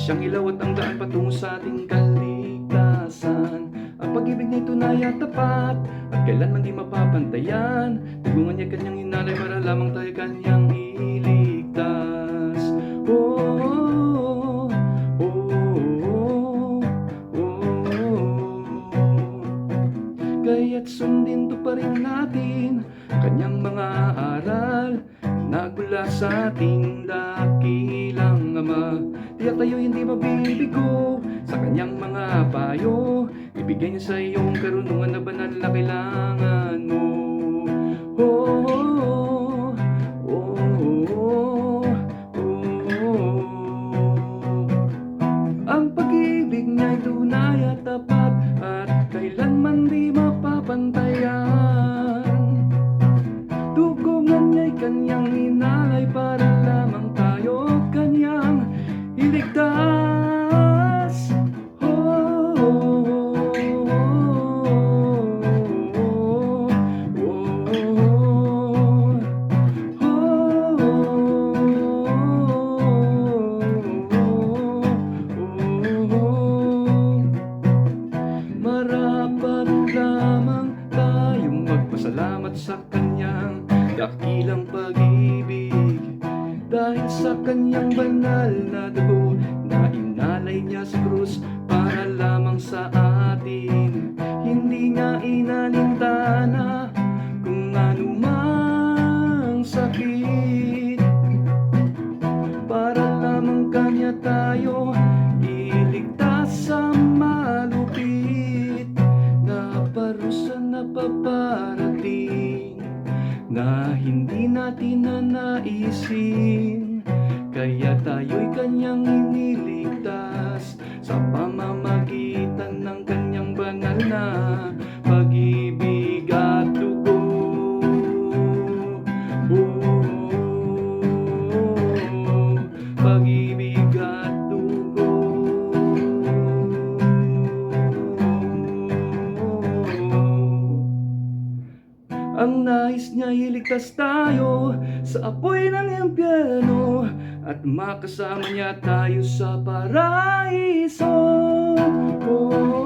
siyang ilaw at ang daan patungo sa ating kaligtasan. Ang pag-ibig niya'y tunay at tapat, at kailanman di mapapantayan. Tugungan niya kanyang hinalay para lamang tayo kanyang iligtas. Oh, oh, oh, oh, oh. Kaya't sundin to pa rin natin kanyang mga aral, nagmula sa ating dakilang Ama. Tiyak tayo hindi mabibigo sa kanyang mga payo, ibigay niya sa iyong karunungan na banal na kailangan mo. Oh, oh, oh, oh, oh, oh. Ang pag-ibig niya'y tunay at tapat, at kailanman di mapapantayan. Dugungan niya'y kanyang hinalay para lamang tayo kanyang iligtas. Oh, oh, marapat lamang tayong magpasalamat sa kanyang dakilang pag-ibig, dahil sa kanyang banal na dugo na inalay niya sa krus para lamang sa atin. Hindi niya inalintana kung anumang sakit, para lamang kanya tayo iligtas sa malupit na parusa na paparating, na hindi natin nanaisin. Kaya tayo'y kanyang iniligtas sa pamamagitan ng kanyang banal na pag-ibig at dugo. Oh, pag-ibig at dugo. Ang nais niya iligtas tayo sa apoy ng impyerno, at makasama niya tayo sa paraiso. Oh,